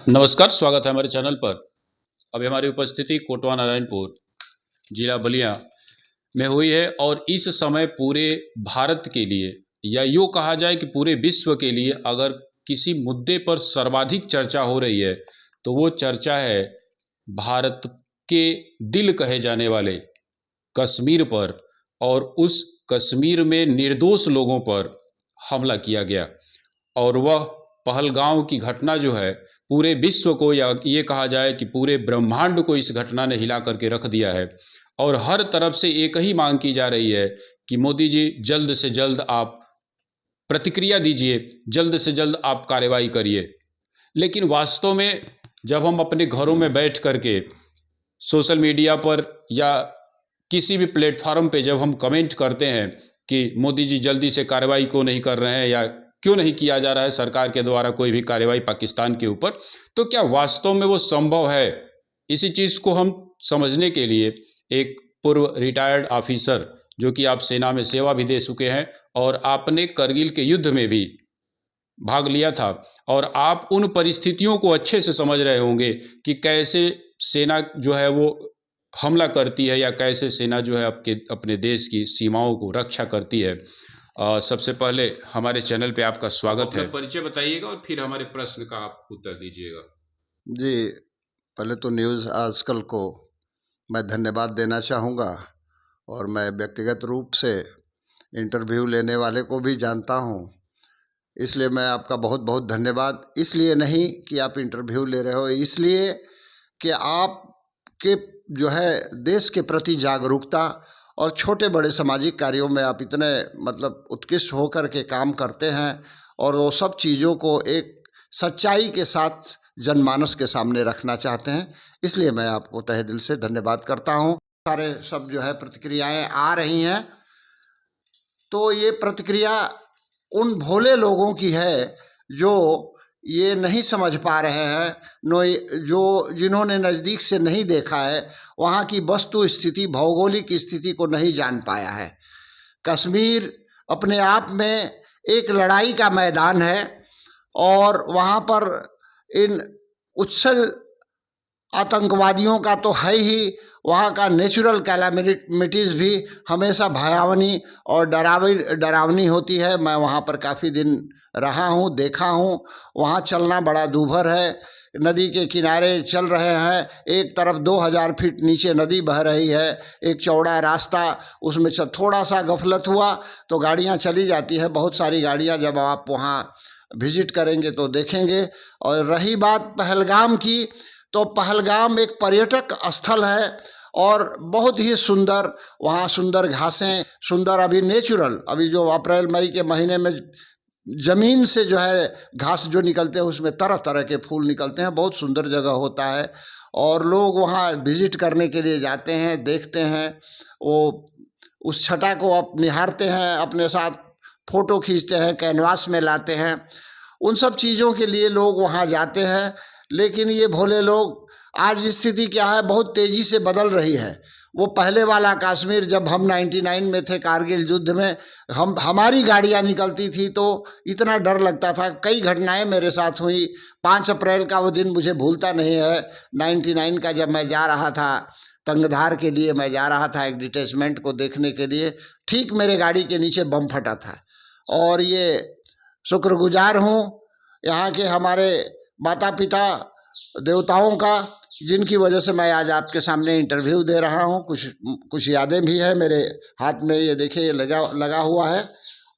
नमस्कार, स्वागत है हमारे चैनल पर। अभी हमारी उपस्थिति कोटवा नारायणपुर जिला बलिया में हुई है और इस समय पूरे भारत के लिए या यूँ कहा जाए कि पूरे विश्व के लिए अगर किसी मुद्दे पर सर्वाधिक चर्चा हो रही है तो वो चर्चा है भारत के दिल कहे जाने वाले कश्मीर पर, और उस कश्मीर में निर्दोष लोगों पर हमला किया गया। और वह पहलगांव की घटना जो है पूरे विश्व को, या ये कहा जाए कि पूरे ब्रह्मांड को इस घटना ने हिला करके रख दिया है। और हर तरफ से एक ही मांग की जा रही है कि मोदी जी जल्द से जल्द आप प्रतिक्रिया दीजिए, जल्द से जल्द आप कार्रवाई करिए। लेकिन वास्तव में जब हम अपने घरों में बैठ करके सोशल मीडिया पर या किसी भी प्लेटफॉर्म पे जब हम कमेंट करते हैं कि मोदी जी जल्दी से कार्रवाई क्यों नहीं कर रहे हैं या क्यों नहीं किया जा रहा है सरकार के द्वारा कोई भी कार्रवाई पाकिस्तान के ऊपर, तो क्या वास्तव में वो संभव है? इसी चीज़ को हम समझने के लिए एक पूर्व रिटायर्ड ऑफिसर, जो कि आप सेना में सेवा भी दे चुके हैं और आपने करगिल के युद्ध में भी भाग लिया था, और आप उन परिस्थितियों को अच्छे से समझ रहे होंगे कि कैसे सेना जो है वो हमला करती है या कैसे सेना जो है अपने देश की सीमाओं को रक्षा करती है। सबसे पहले हमारे चैनल पे आपका स्वागत है। परिचय बताइएगा और फिर हमारे प्रश्न का आप उत्तर दीजिएगा। जी, पहले तो न्यूज़ आजकल को मैं धन्यवाद देना चाहूँगा, और मैं व्यक्तिगत रूप से इंटरव्यू लेने वाले को भी जानता हूँ, इसलिए मैं आपका बहुत बहुत धन्यवाद। इसलिए नहीं कि आप इंटरव्यू ले रहे हो, इसलिए कि आपके जो है देश के प्रति जागरूकता और छोटे बड़े सामाजिक कार्यों में आप इतने उत्कृष्ट होकर के काम करते हैं, और वो सब चीज़ों को एक सच्चाई के साथ जनमानस के सामने रखना चाहते हैं। इसलिए मैं आपको तहे दिल से धन्यवाद करता हूँ। सारे सब जो है प्रतिक्रियाएं आ रही हैं, तो ये प्रतिक्रिया उन भोले लोगों की है जो ये नहीं समझ पा रहे हैं, जिन्होंने नज़दीक से नहीं देखा है, वहाँ की वस्तु स्थिति, भौगोलिक स्थिति को नहीं जान पाया है। कश्मीर अपने आप में एक लड़ाई का मैदान है, और वहाँ पर इन उच्छल आतंकवादियों का तो है ही, वहाँ का नेचुरल कैलामिटीज़ भी हमेशा भयावनी और डरावनी होती है। मैं वहाँ पर काफ़ी दिन रहा हूँ, देखा हूँ। वहाँ चलना बड़ा दूभर है। नदी के किनारे चल रहे हैं, एक तरफ 2000 फीट नीचे नदी बह रही है, एक चौड़ा रास्ता, उसमें थोड़ा सा गफलत हुआ तो गाड़ियाँ चली जाती है, बहुत सारी गाड़ियाँ। जब आप वहाँ विजिट करेंगे तो देखेंगे। और रही बात पहलगाम की, तो पहलगाम एक पर्यटक स्थल है और बहुत ही सुंदर, वहाँ सुंदर घासें, सुंदर अभी नेचुरल, अभी जो अप्रैल मई के महीने में ज़मीन से जो है घास जो निकलते हैं उसमें तरह तरह के फूल निकलते हैं, बहुत सुंदर जगह होता है। और लोग वहाँ विजिट करने के लिए जाते हैं, देखते हैं, वो उस छटा को आप निहारते हैं, अपने साथ फ़ोटो खींचते हैं, कैनवास में लाते हैं। उन सब चीज़ों के लिए लोग वहाँ जाते हैं। लेकिन ये भोले लोग, आज स्थिति क्या है, बहुत तेज़ी से बदल रही है। वो पहले वाला कश्मीर, जब हम 99 में थे कारगिल युद्ध में, हमारी गाड़ियाँ निकलती थी तो इतना डर लगता था। कई घटनाएं मेरे साथ हुई। 5 अप्रैल का वो दिन मुझे भूलता नहीं है, 99 का, जब मैं जा रहा था तंगधार के लिए, मैं जा रहा था एक डिटैचमेंट को देखने के लिए, ठीक मेरे गाड़ी के नीचे बम फटा था। और ये शुक्रगुजार हूँ यहाँ के हमारे माता पिता देवताओं का, जिनकी वजह से मैं आज आपके सामने इंटरव्यू दे रहा हूँ। कुछ यादें भी हैं मेरे हाथ में, ये देखिए, ये लगा हुआ है।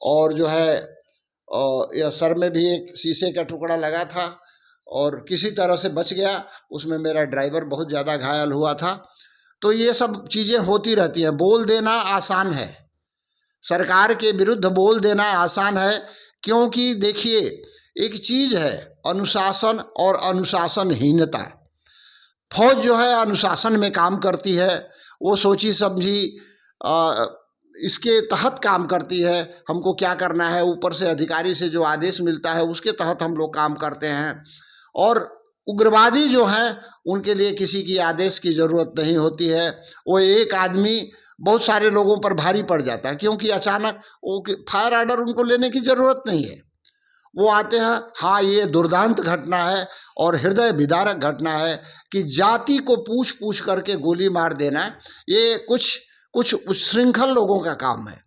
और जो है यह सर में भी एक शीशे का टुकड़ा लगा था और किसी तरह से बच गया, उसमें मेरा ड्राइवर बहुत ज़्यादा घायल हुआ था। तो ये सब चीज़ें होती रहती हैं। बोल देना आसान है, सरकार के विरुद्ध बोल देना आसान है, क्योंकि देखिए एक चीज़ है अनुशासन और अनुशासनहीनता। फौज जो है अनुशासन में काम करती है, वो सोची समझी इसके तहत काम करती है। हमको क्या करना है, ऊपर से अधिकारी से जो आदेश मिलता है उसके तहत हम लोग काम करते हैं। और उग्रवादी जो हैं उनके लिए किसी की आदेश की ज़रूरत नहीं होती है। वो एक आदमी बहुत सारे लोगों पर भारी पड़ जाता है, क्योंकि अचानक वो फायर ऑर्डर उनको लेने की ज़रूरत नहीं है। वो आते हैं, हाँ ये दुर्दांत घटना है और हृदय विदारक घटना है कि जाति को पूछ पूछ करके गोली मार देना, ये कुछ उच्छृंखल लोगों का काम है।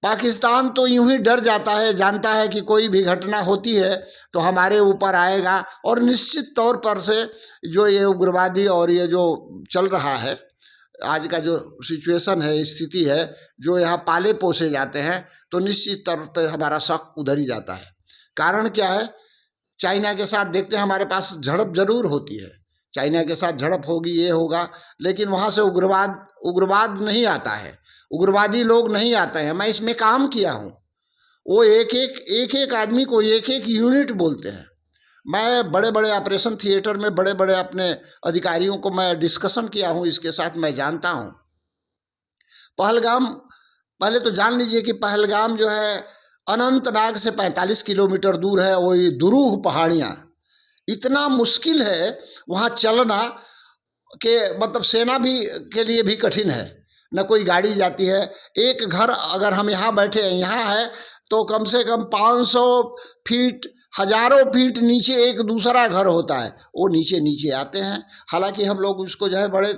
पाकिस्तान तो यूं ही डर जाता है, जानता है कि कोई भी घटना होती है तो हमारे ऊपर आएगा, और निश्चित तौर पर से जो ये उग्रवादी और ये जो चल रहा है आज का जो सिचुएशन है, स्थिति है, जो यहाँ पाले पोसे जाते हैं, तो निश्चित तौर पर हमारा शक उधर ही जाता है। कारण क्या है? चाइना के साथ देखते हैं हमारे पास झड़प जरूर होती है, चाइना के साथ झड़प होगी, ये होगा, लेकिन वहाँ से उग्रवाद नहीं आता है, उग्रवादी लोग नहीं आते हैं। मैं इसमें काम किया हूँ, वो एक एक आदमी को एक एक यूनिट बोलते हैं। मैं बड़े बड़े ऑपरेशन थिएटर में बड़े बड़े अपने अधिकारियों को मैं डिस्कशन किया हूँ इसके साथ, मैं जानता हूँ। पहलगाम, पहले तो जान लीजिए कि पहलगाम जो है अनंतनाग से 45 किलोमीटर दूर है। वो ये दुरूह पहाड़ियाँ, इतना मुश्किल है वहाँ चलना कि मतलब सेना भी के लिए भी कठिन है, न कोई गाड़ी जाती है। एक घर अगर हम यहाँ बैठे हैं, यहाँ है तो कम से कम 500 फीट, हजारों फीट नीचे एक दूसरा घर होता है, वो नीचे नीचे आते हैं। हालांकि हम लोग उसको जो है बड़े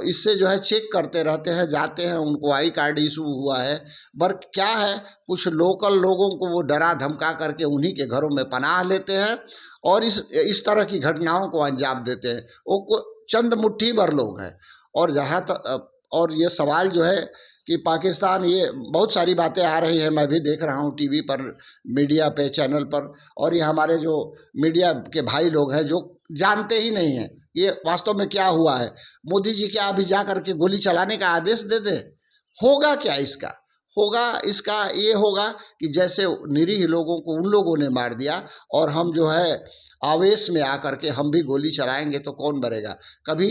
इससे जो है चेक करते रहते हैं, जाते हैं, उनको आई कार्ड इशू हुआ है, पर क्या है कुछ लोकल लोगों को वो डरा धमका करके उन्हीं के घरों में पनाह लेते हैं और इस तरह की घटनाओं को अंजाम देते हैं। वो चंद मुट्ठी भर लोग हैं। और जहाँ तक और ये सवाल जो है कि पाकिस्तान, ये बहुत सारी बातें आ रही हैं, मैं भी देख रहा हूँ टीवी पर, मीडिया पे, चैनल पर, और ये हमारे जो मीडिया के भाई लोग हैं जो जानते ही नहीं हैं ये वास्तव में क्या हुआ है। मोदी जी क्या अभी जा करके गोली चलाने का आदेश दे दे? होगा क्या इसका? होगा इसका ये होगा कि जैसे निरीह लोगों को उन लोगों ने मार दिया और हम जो है आवेश में आकर के हम भी गोली चलाएंगे तो कौन मरेगा? कभी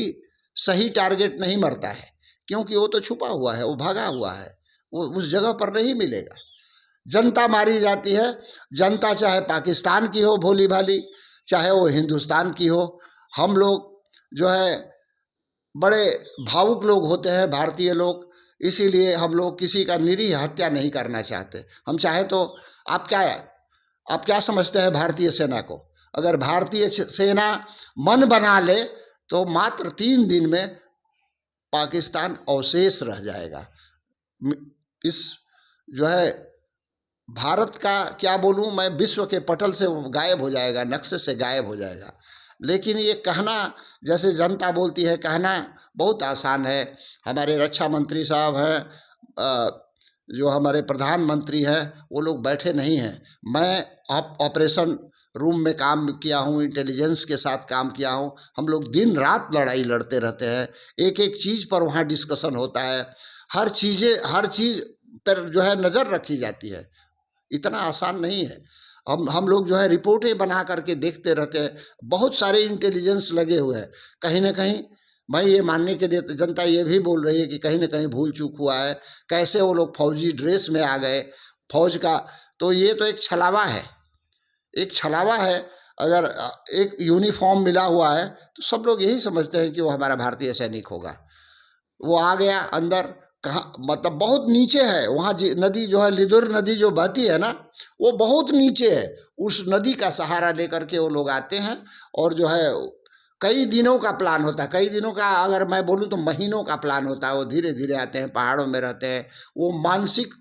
सही टारगेट नहीं मरता है, क्योंकि वो तो छुपा हुआ है, वो भागा हुआ है, वो उस जगह पर नहीं मिलेगा। जनता मारी जाती है, जनता चाहे पाकिस्तान की हो भोली भाली, चाहे वो हिंदुस्तान की हो। हम लोग जो है बड़े भावुक लोग होते हैं भारतीय लोग, इसीलिए हम लोग किसी का निरीह हत्या नहीं करना चाहते। हम चाहे तो आप क्या समझते हैं भारतीय सेना को? अगर भारतीय सेना मन बना ले तो मात्र 3 दिन में पाकिस्तान अवशेष रह जाएगा। इस जो है भारत का क्या बोलूं मैं, विश्व के पटल से गायब हो जाएगा, नक्शे से गायब हो जाएगा। लेकिन ये कहना, जैसे जनता बोलती है, कहना बहुत आसान है। हमारे रक्षा मंत्री साहब हैं, जो हमारे प्रधानमंत्री हैं, वो लोग बैठे नहीं हैं। मैं ऑपरेशन रूम में काम किया हूँ, इंटेलिजेंस के साथ काम किया हूँ। हम लोग दिन रात लड़ाई लड़ते रहते हैं, एक एक चीज़ पर वहाँ डिस्कशन होता है, हर चीज़ पर जो है नज़र रखी जाती है। इतना आसान नहीं है। हम लोग जो है रिपोर्टें बना करके देखते रहते हैं, बहुत सारे इंटेलिजेंस लगे हुए हैं। कहीं ना कहीं मैं ये मानने के लिए, जनता ये भी बोल रही है कि कहीं ना कहीं भूल चूक हुआ है, कैसे वो लोग फौजी ड्रेस में आ गए फौज का, तो ये तो एक छलावा है, एक छलावा है। अगर एक यूनिफॉर्म मिला हुआ है तो सब लोग यही समझते हैं कि वो हमारा भारतीय सैनिक होगा। वो आ गया अंदर, कहाँ मतलब बहुत नीचे है वहाँ नदी जो है, लिदुर नदी जो बहती है ना, वो बहुत नीचे है। उस नदी का सहारा लेकर के वो लोग आते हैं और जो है कई दिनों का प्लान होता है, कई दिनों का, अगर मैं बोलूँ तो महीनों का प्लान होता है। वो धीरे धीरे आते हैं, पहाड़ों में रहते हैं, वो मानसिक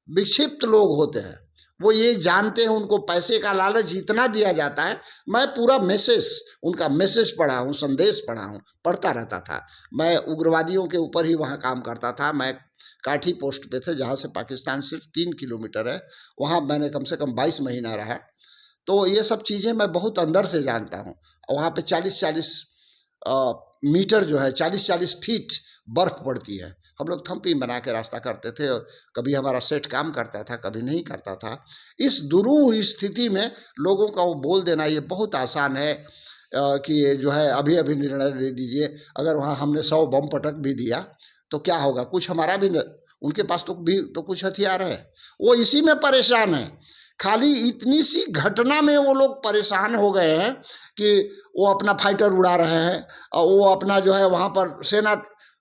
विक्षिप्त लोग होते हैं। वो ये जानते हैं उनको पैसे का लालच इतना दिया जाता है। मैं पूरा उनका मैसेज पढ़ा हूँ, संदेश पढ़ा हूँ, पढ़ता रहता था। मैं उग्रवादियों के ऊपर ही वहाँ काम करता था। मैं काठी पोस्ट पे थे, जहाँ से पाकिस्तान सिर्फ 3 किलोमीटर है। वहाँ मैंने कम से कम 22 महीना रहा, तो ये सब चीज़ें मैं बहुत अंदर से जानता हूँ। वहाँ पे 40-40 मीटर जो है, 40-40 फीट बर्फ पड़ती है। हम लोग थम्पी बना के रास्ता करते थे, और कभी हमारा सेट काम करता था, कभी नहीं करता था। इस दुरूह स्थिति में लोगों का वो बोल देना ये बहुत आसान है कि ये जो है अभी अभी निर्णय ले लीजिए। अगर वहाँ हमने 100 बम पटक भी दिया तो क्या होगा? कुछ हमारा भी उनके पास तो कुछ हथियार है, वो इसी में परेशान है। खाली इतनी सी घटना में वो लोग परेशान हो गए हैं कि वो अपना फाइटर उड़ा रहे हैं, और वो अपना जो है वहाँ पर सेना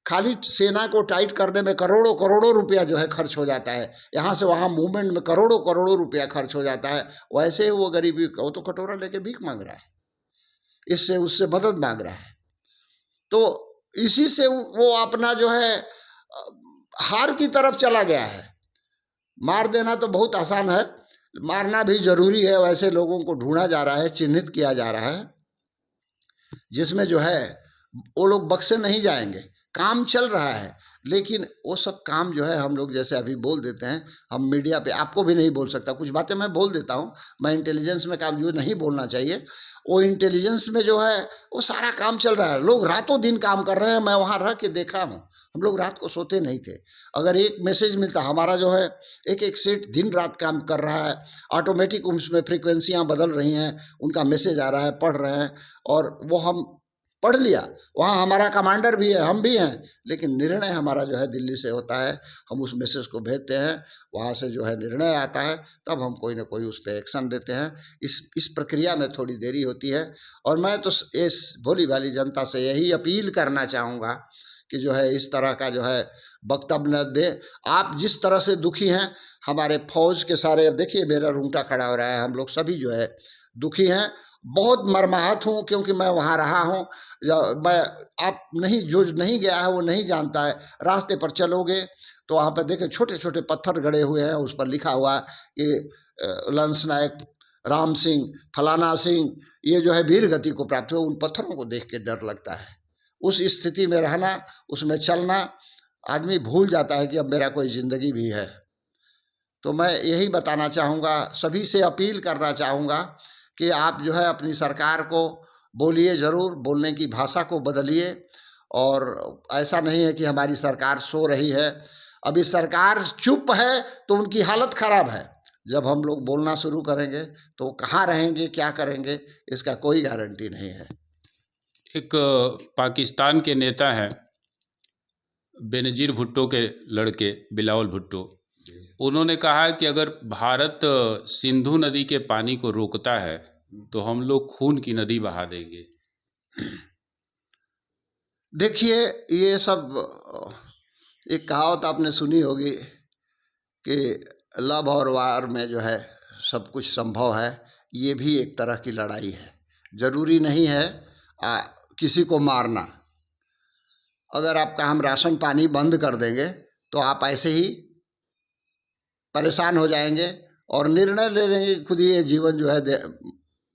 खाली सेना को टाइट करने में करोड़ों करोड़ों रुपया जो है खर्च हो जाता है, यहाँ से वहाँ मूवमेंट में करोड़ों करोड़ों रुपया खर्च हो जाता है। वैसे ही वो गरीबी, वो तो कटोरा लेके भीख मांग रहा है, इससे उससे मदद मांग रहा है। तो इसी से वो अपना जो है हार की तरफ चला गया है। मार देना तो बहुत आसान है, मारना भी जरूरी है। वैसे लोगों को ढूंढा जा रहा है, चिन्हित किया जा रहा है, जिसमें जो है वो लोग बक्से नहीं जाएंगे। काम चल रहा है, लेकिन वो सब काम जो है हम लोग जैसे अभी बोल देते हैं, हम मीडिया पे, आपको भी नहीं बोल सकता, कुछ बातें मैं बोल देता हूँ। मैं इंटेलिजेंस में काम जो नहीं बोलना चाहिए, वो इंटेलिजेंस में जो है वो सारा काम चल रहा है। लोग रातों दिन काम कर रहे हैं, मैं वहाँ रह के देखा हूँ। हम लोग रात को सोते नहीं थे। अगर एक मैसेज मिलता, हमारा जो है एक एक सेट दिन रात काम कर रहा है, ऑटोमेटिक उसमें फ्रीक्वेंसियाँ बदल रही हैं, उनका मैसेज आ रहा है, पढ़ रहे हैं, और वो हम पढ़ लिया। वहाँ हमारा कमांडर भी है, हम भी हैं, लेकिन निर्णय हमारा जो है दिल्ली से होता है। हम उस मैसेज को भेजते हैं, वहाँ से जो है निर्णय आता है, तब हम कोई ना कोई उस पर एक्शन लेते हैं। इस प्रक्रिया में थोड़ी देरी होती है। और मैं तो इस भोली भाली जनता से यही अपील करना चाहूँगा कि जो है इस तरह का जो है वक्तव्य न दे। आप जिस तरह से दुखी हैं, हमारे फौज के सारे, अब देखिए मेरा रूंगटा खड़ा हो रहा है, हम लोग सभी जो है दुखी हैं। बहुत मर्माहत हूँ, क्योंकि मैं वहाँ रहा हूँ। मैं, आप नहीं, जो नहीं गया है वो नहीं जानता है। रास्ते पर चलोगे तो वहाँ पर देखें छोटे छोटे पत्थर गड़े हुए हैं, उस पर लिखा हुआ कि लंस नायक राम सिंह, फलाना सिंह, ये जो है वीर गति को प्राप्त हुए। उन पत्थरों को देख के डर लगता है। उस स्थिति में रहना, उसमें चलना, आदमी भूल जाता है कि अब मेरा कोई ज़िंदगी भी है। तो मैं यही बताना चाहूँगा, सभी से अपील करना चाहूँगा कि आप जो है अपनी सरकार को बोलिए ज़रूर, बोलने की भाषा को बदलिए। और ऐसा नहीं है कि हमारी सरकार सो रही है। अभी सरकार चुप है तो उनकी हालत ख़राब है। जब हम लोग बोलना शुरू करेंगे तो कहाँ रहेंगे, क्या करेंगे, इसका कोई गारंटी नहीं है। एक पाकिस्तान के नेता हैं, बेनज़ीर भुट्टो के लड़के बिलावल भुट्टो, उन्होंने कहा कि अगर भारत सिंधु नदी के पानी को रोकता है तो हम लोग खून की नदी बहा देंगे। देखिए, ये सब एक कहावत आपने सुनी होगी कि लव और वार में जो है सब कुछ संभव है। ये भी एक तरह की लड़ाई है। ज़रूरी नहीं है किसी को मारना। अगर आपका हम राशन पानी बंद कर देंगे तो आप ऐसे ही परेशान हो जाएंगे और निर्णय ले लेंगे खुद ही ये जीवन जो है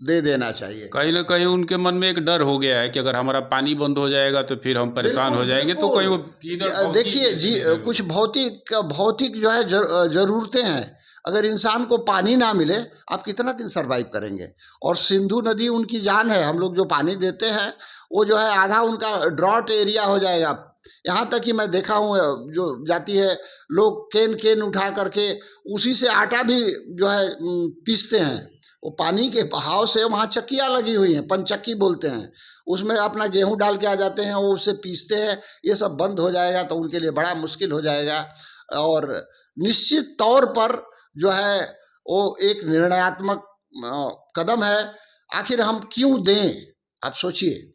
दे देना चाहिए। कहीं ना कहीं उनके मन में एक डर हो गया है कि अगर हमारा पानी बंद हो जाएगा तो फिर हम परेशान हो जाएंगे। तो कहीं वो देखिए जी, कुछ भौतिक जो है ज़रूरतें हैं। अगर इंसान को पानी ना मिले, आप कितना दिन सरवाइव करेंगे। और सिंधु नदी उनकी जान है। हम लोग जो पानी देते हैं वो जो है आधा उनका ड्रॉट एरिया हो जाएगा। यहाँ तक कि मैं देखा हूँ जो जाती है, लोग केन उठा करके उसी से आटा भी जो है पीसते हैं। वो पानी के बहाव से, वहाँ चक्कियाँ लगी हुई हैं, पंचक्की बोलते हैं, उसमें अपना गेहूँ डाल के आ जाते हैं, वो उसे पीसते हैं। ये सब बंद हो जाएगा तो उनके लिए बड़ा मुश्किल हो जाएगा। और निश्चित तौर पर जो है वो एक निर्णयात्मक कदम है। आखिर हम क्यों दें? आप सोचिए,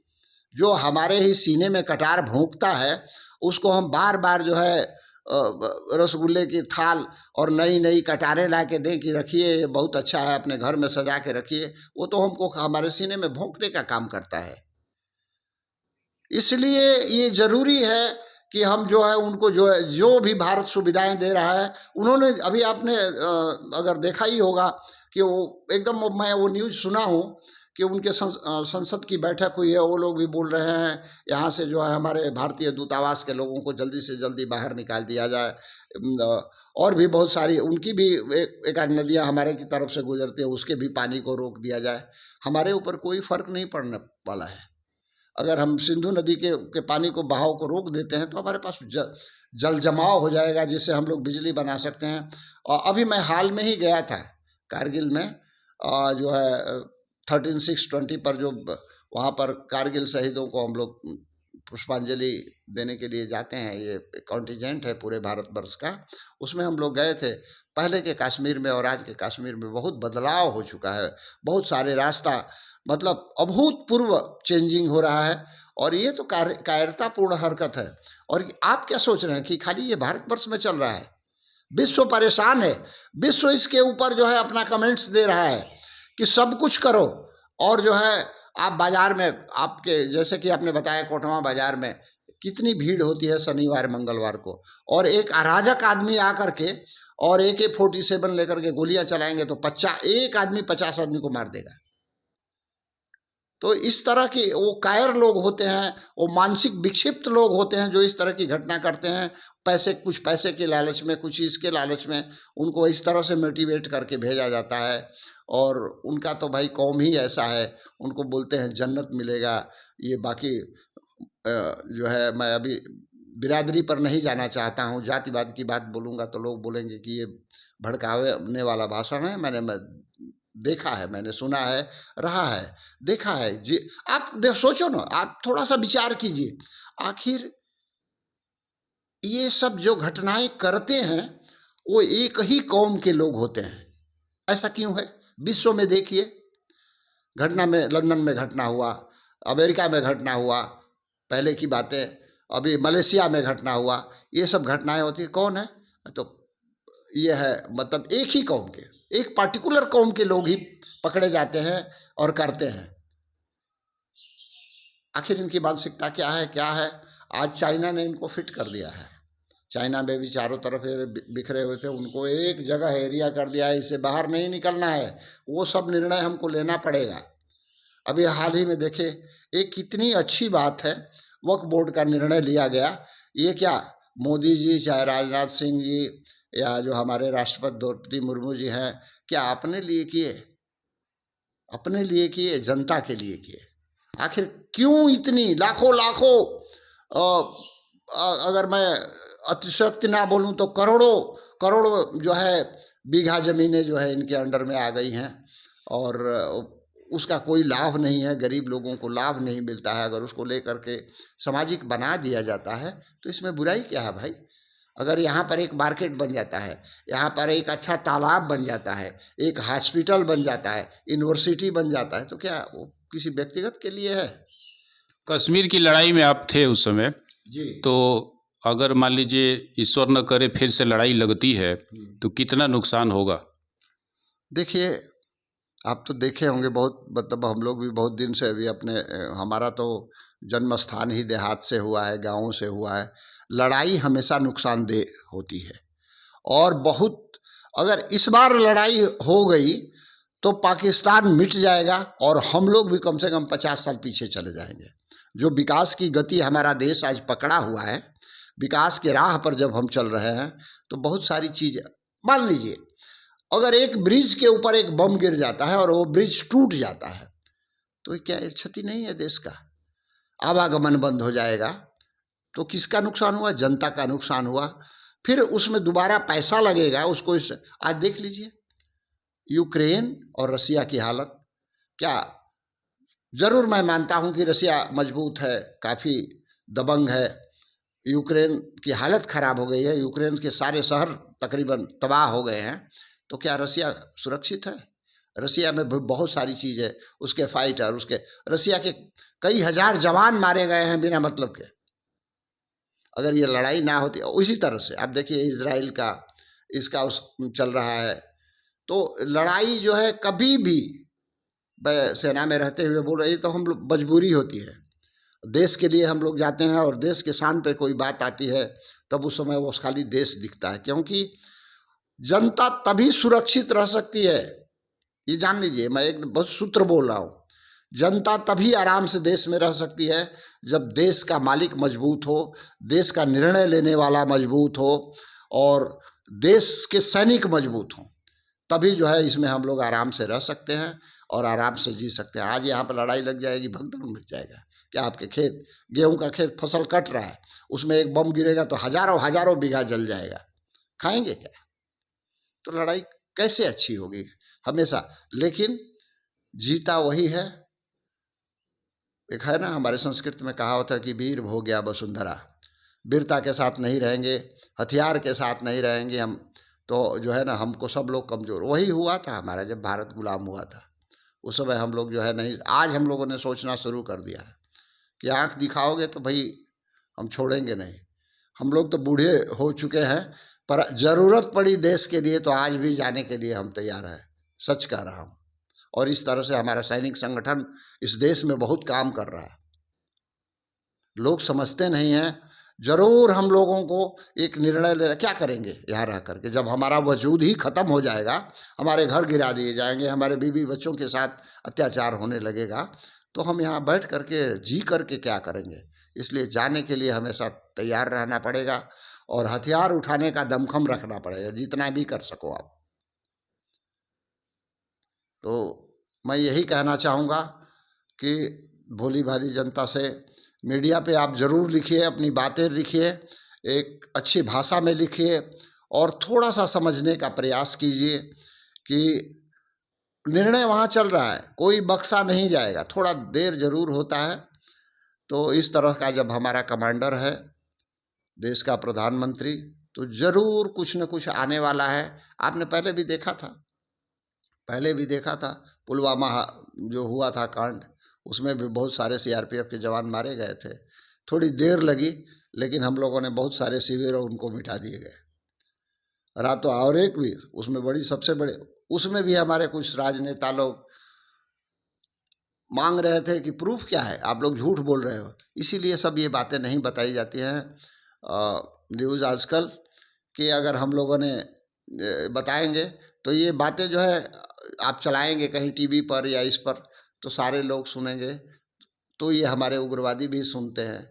जो हमारे ही सीने में कटार भोंकता है उसको हम बार बार जो है रसगुल्ले की थाल और नई नई कटारें ला के दें कि रखिए, ये बहुत अच्छा है, अपने घर में सजा के रखिए, वो तो हमको हमारे सीने में भोंकने का काम करता है। इसलिए ये ज़रूरी है कि हम जो है उनको जो भी भारत सुविधाएं दे रहा है, उन्होंने अभी आपने अगर देखा ही होगा कि वो एकदम, मैं वो न्यूज़ सुना हूँ कि उनके संसद की बैठक हुई है। वो लोग भी बोल रहे हैं यहाँ से जो है हमारे भारतीय दूतावास के लोगों को जल्दी से जल्दी बाहर निकाल दिया जाए। और भी बहुत सारी उनकी भी एक आध नदियाँ हमारे की तरफ से गुजरती है, उसके भी पानी को रोक दिया जाए। हमारे ऊपर कोई फ़र्क नहीं पड़ने वाला है। अगर हम सिंधु नदी के पानी को, बहाव को रोक देते हैं तो हमारे पास जल जमाव हो जाएगा, जिससे हम लोग बिजली बना सकते हैं। और अभी मैं हाल में ही गया था कारगिल में, जो है 13/6/20 पर जो वहाँ पर कारगिल शहीदों को हम लोग पुष्पांजलि देने के लिए जाते हैं, ये कॉन्टिजेंट है पूरे भारतवर्ष का, उसमें हम लोग गए थे। पहले के कश्मीर में और आज के कश्मीर में बहुत बदलाव हो चुका है। बहुत सारे रास्ता मतलब अभूतपूर्व चेंजिंग हो रहा है। और ये तो कायरतापूर्ण हरकत है। और आप क्या सोच रहे हैं कि खाली ये भारतवर्ष में चल रहा है? विश्व परेशान है। विश्व इसके ऊपर जो है अपना कमेंट्स दे रहा है कि सब कुछ करो। और जो है आप बाजार में, आपके जैसे कि आपने बताया कोटवा बाजार में कितनी भीड़ होती है शनिवार मंगलवार को, और एक अराजक आदमी आकर के और AK-47 लेकर के गोलियां चलाएंगे तो 50 आदमी को मार देगा। तो इस तरह के वो कायर लोग होते हैं, वो मानसिक विक्षिप्त लोग होते हैं जो इस तरह की घटना करते हैं। कुछ पैसे के लालच में, कुछ इसके लालच में उनको इस तरह से मोटिवेट करके भेजा जाता है। और उनका तो भाई कौम ही ऐसा है, उनको बोलते हैं जन्नत मिलेगा। ये बाकी जो है, मैं अभी बिरादरी पर नहीं जाना चाहता हूँ। जातिवाद की बात बोलूँगा तो लोग बोलेंगे कि ये भड़काने वाला भाषण है। मैं देखा है, मैंने सुना है, रहा है, देखा है जी। आप सोचो ना, आप थोड़ा सा विचार कीजिए, आखिर ये सब जो घटनाएं करते हैं वो एक ही कौम के लोग होते हैं। ऐसा क्यों है? विश्व में देखिए, घटना में लंदन में घटना हुआ, अमेरिका में घटना हुआ, पहले की बातें, अभी मलेशिया में घटना हुआ, ये सब घटनाएं होती है। कौन है? तो ये है मतलब एक ही कौम के, एक पार्टिकुलर कौम के लोग ही पकड़े जाते हैं और करते हैं। आखिर इनकी मानसिकता क्या है? क्या है? आज चाइना ने इनको फिट कर दिया है। चाइना में भी चारों तरफ बिखरे हुए थे, उनको एक जगह एरिया कर दिया है, इससे बाहर नहीं निकलना है। वो सब निर्णय हमको लेना पड़ेगा। अभी हाल ही में देखे, एक कितनी अच्छी बात है, वक्फ बोर्ड का निर्णय लिया गया। ये क्या मोदी जी, चाहे राजनाथ सिंह जी, या जो हमारे राष्ट्रपति द्रौपदी मुर्मू जी हैं, क्या अपने लिए किए? अपने लिए किए? जनता के लिए किए? आखिर क्यों इतनी लाखों अगर मैं अतिशयोक्ति ना बोलूं तो करोड़ों जो है बीघा ज़मीनें जो है इनके अंडर में आ गई हैं, और उसका कोई लाभ नहीं है, गरीब लोगों को लाभ नहीं मिलता है। अगर उसको लेकर के सामाजिक बना दिया जाता है तो इसमें बुराई क्या है भाई? अगर यहाँ पर एक मार्केट बन जाता है, यहाँ पर एक अच्छा तालाब बन जाता है, एक हॉस्पिटल बन जाता है, यूनिवर्सिटी बन जाता है, तो क्या वो किसी व्यक्तिगत के लिए है? कश्मीर की लड़ाई में आप थे उस समय जी। तो अगर मान लीजिए ईश्वर न करे फिर से लड़ाई लगती है तो कितना नुकसान होगा? देखिए, आप तो देखे होंगे, बहुत मतलब हम लोग भी बहुत दिन से अभी अपने हमारा तो जन्म स्थान ही देहात से हुआ है, गाँवों से हुआ है। लड़ाई हमेशा नुकसानदेह होती है, और बहुत, अगर इस बार लड़ाई हो गई तो पाकिस्तान मिट जाएगा और हम लोग भी कम से कम 50 साल पीछे चले जाएंगे। जो विकास की गति हमारा देश आज पकड़ा हुआ है, विकास के राह पर जब हम चल रहे हैं, तो बहुत सारी चीज़ें, मान लीजिए अगर एक ब्रिज के ऊपर एक बम गिर जाता है और वो ब्रिज टूट जाता है, तो क्या क्षति नहीं है देश का? आवागमन बंद हो जाएगा, तो किसका नुकसान हुआ? जनता का नुकसान हुआ। फिर उसमें दोबारा पैसा लगेगा उसको। आज देख लीजिए यूक्रेन और रसिया की हालत क्या। ज़रूर मैं मानता हूं कि रसिया मजबूत है, काफ़ी दबंग है, यूक्रेन की हालत ख़राब हो गई है, यूक्रेन के सारे शहर तकरीबन तबाह हो गए हैं, तो क्या रसिया सुरक्षित है? रसिया में बहुत सारी चीज़ है, उसके फाइटर, उसके रसिया के कई हजार जवान मारे गए हैं बिना मतलब के। अगर ये लड़ाई ना होती, उसी तरह से आप देखिए इजराइल का इसका चल रहा है। तो लड़ाई जो है कभी भी, सेना में रहते हुए बोल रही, तो हम लोग मजबूरी होती है, देश के लिए हम लोग जाते हैं, और देश के शान पे कोई बात आती है तब उस समय वो खाली देश दिखता है। क्योंकि जनता तभी सुरक्षित रह सकती है, ये जान लीजिए, मैं एक बहुत सूत्र बोल रहा हूँ, जनता तभी आराम से देश में रह सकती है जब देश का मालिक मजबूत हो, देश का निर्णय लेने वाला मजबूत हो, और देश के सैनिक मजबूत हों। तभी जो है इसमें हम लोग आराम से रह सकते हैं और आराम से जी सकते हैं। आज यहाँ पर लड़ाई लग जाएगी, भगदड़ मच जाएगा। क्या आपके खेत, गेहूं का खेत, फसल कट रहा है, उसमें एक बम गिरेगा तो हजारों बीघा जल जाएगा, खाएंगे क्या? तो लड़ाई कैसे अच्छी होगी? हमेशा, लेकिन जीता वही है। एक है ना, हमारे संस्कृति में कहा होता है कि वीर भोग्या वसुंधरा, वीरता के साथ नहीं रहेंगे, हथियार के साथ नहीं रहेंगे हम, तो जो है ना, हमको सब लोग कमज़ोर। वही हुआ था हमारा जब भारत गुलाम हुआ था, उस समय हम लोग जो है नहीं, आज हम लोगों ने सोचना शुरू कर दिया है कि आँख दिखाओगे तो भाई हम छोड़ेंगे नहीं। हम लोग तो बूढ़े हो चुके हैं, पर ज़रूरत पड़ी देश के लिए तो आज भी जाने के लिए हम तैयार हैं, सच कह रहा हूँ। और इस तरह से हमारा सैनिक संगठन इस देश में बहुत काम कर रहा है। लोग समझते नहीं हैं। ज़रूर हम लोगों को एक निर्णय ले, क्या करेंगे यहाँ रह करके, जब हमारा वजूद ही ख़त्म हो जाएगा, हमारे घर गिरा दिए जाएंगे, हमारे बीवी बच्चों के साथ अत्याचार होने लगेगा, तो हम यहाँ बैठ करके जी करके क्या करेंगे। इसलिए जाने के लिए हमेशा तैयार रहना पड़ेगा और हथियार उठाने का दमखम रखना पड़ेगा, जितना भी कर सको आप। तो मैं यही कहना चाहूँगा कि भोली भाली जनता से, मीडिया पे आप ज़रूर लिखिए, अपनी बातें लिखिए, एक अच्छी भाषा में लिखिए और थोड़ा सा समझने का प्रयास कीजिए कि निर्णय वहाँ चल रहा है, कोई बख्शा नहीं जाएगा, थोड़ा देर ज़रूर होता है। तो इस तरह का जब हमारा कमांडर है, देश का प्रधानमंत्री, तो ज़रूर कुछ न कुछ आने वाला है। आपने पहले भी देखा था पुलवामा जो हुआ था कांड, उसमें भी बहुत सारे सीआरपीएफ के जवान मारे गए थे। थोड़ी देर लगी, लेकिन हम लोगों ने बहुत सारे शिविर उनको मिटा दिए गए। रातों और एक भी उसमें सबसे बड़े, उसमें भी हमारे कुछ राजनेता लोग मांग रहे थे कि प्रूफ क्या है, आप लोग झूठ बोल रहे हो। इसीलिए सब ये बातें नहीं बताई जाती हैं न्यूज़ आजकल, कि अगर हम लोगों ने बताएंगे तो ये बातें जो है आप चलाएंगे कहीं टीवी पर या इस पर, तो सारे लोग सुनेंगे, तो ये हमारे उग्रवादी भी सुनते हैं,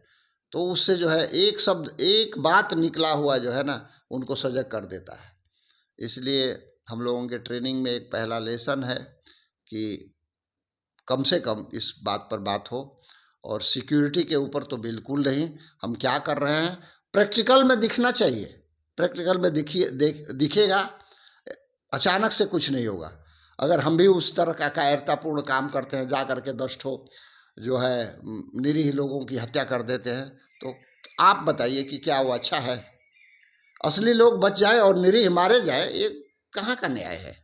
तो उससे जो है एक शब्द, एक बात निकला हुआ जो है ना, उनको सजग कर देता है। इसलिए हम लोगों के ट्रेनिंग में एक पहला लेसन है कि कम से कम इस बात पर बात हो, और सिक्योरिटी के ऊपर तो बिल्कुल नहीं। हम क्या कर रहे हैं प्रैक्टिकल में दिखना चाहिए, प्रैक्टिकल में दिखेगा, अचानक से कुछ नहीं होगा। अगर हम भी उस तरह का कायरतापूर्ण काम करते हैं, जा करके 10 ठो जो है निरीह लोगों की हत्या कर देते हैं, तो आप बताइए कि क्या वो अच्छा है? असली लोग बच जाए और निरीह मारे जाए, ये कहाँ का न्याय है?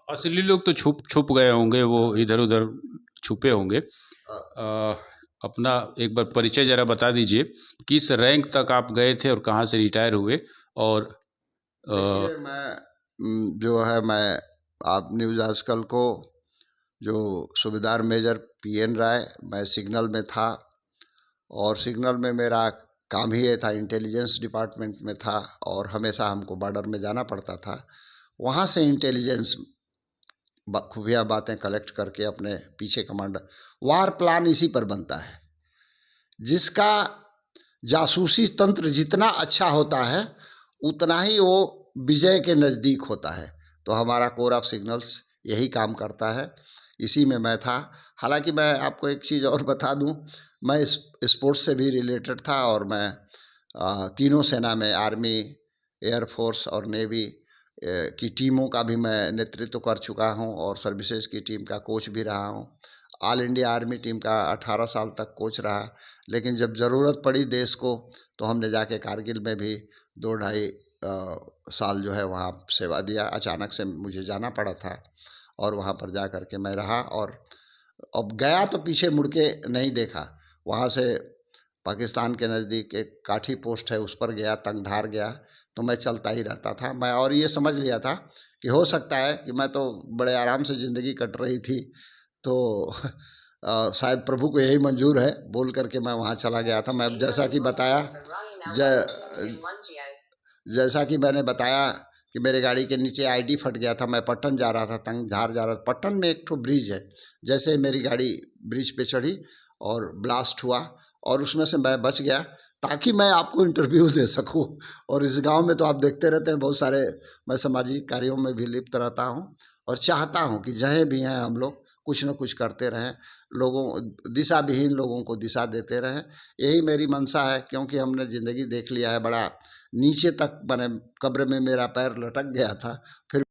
असली लोग तो छुप गए होंगे, वो इधर उधर छुपे होंगे। अपना एक बार परिचय ज़रा बता दीजिए, किस रैंक तक आप गए थे और कहाँ से रिटायर हुए? और देखिए, मैं आप न्यूज़ आजकल को जो सूबेदार मेजर पीएन राय, मैं सिग्नल में था, और सिग्नल में मेरा काम ही ये था, इंटेलिजेंस डिपार्टमेंट में था, और हमेशा हमको बॉर्डर में जाना पड़ता था। वहाँ से इंटेलिजेंस खुफिया बातें कलेक्ट करके अपने पीछे कमांडर, वार प्लान इसी पर बनता है। जिसका जासूसी तंत्र जितना अच्छा होता है, उतना ही वो विजय के नज़दीक होता है। तो हमारा कोर ऑफ सिग्नल्स यही काम करता है, इसी में मैं था। हालांकि मैं आपको एक चीज़ और बता दूं, मैं स्पोर्ट्स से भी रिलेटेड था, और मैं तीनों सेना में, आर्मी, एयरफोर्स और नेवी की टीमों का भी मैं नेतृत्व कर चुका हूं, और सर्विसेज की टीम का कोच भी रहा हूं। ऑल इंडिया आर्मी टीम का 18 साल तक कोच रहा। लेकिन जब ज़रूरत पड़ी देश को, तो हमने जाके कारगिल में भी 2-2.5 साल जो है वहाँ सेवा दिया। अचानक से मुझे जाना पड़ा था, और वहाँ पर जा कर के मैं रहा, और अब गया तो पीछे मुड़ के नहीं देखा। वहाँ से पाकिस्तान के नज़दीक एक काठी पोस्ट है, उस पर गया, तंगधार गया, तो मैं चलता ही रहता था। मैं और ये समझ लिया था कि हो सकता है कि मैं तो बड़े आराम से ज़िंदगी कट रही थी, तो शायद प्रभु को यही मंजूर है, बोल करके मैं वहाँ चला गया था। मैं जैसा कि मैंने बताया कि मेरे गाड़ी के नीचे आईडी फट गया था, मैं पट्टन जा रहा था, तंगधार जा रहा था। पट्टन में एक ठो ब्रिज है, जैसे मेरी गाड़ी ब्रिज पे चढ़ी और ब्लास्ट हुआ, और उसमें से मैं बच गया, ताकि मैं आपको इंटरव्यू दे सकूं। और इस गांव में तो आप देखते रहते हैं, बहुत सारे, मैं सामाजिक कार्यों में भी लिप्त रहता हूं, और चाहता हूं कि जहाँ भी हैं हम लोग कुछ न कुछ करते रहें, लोगों, दिशा विहीन लोगों को दिशा देते रहें। यही मेरी मंशा है, क्योंकि हमने ज़िंदगी देख लिया है, बड़ा नीचे तक, मैंने कब्र में मेरा पैर लटक गया था, फिर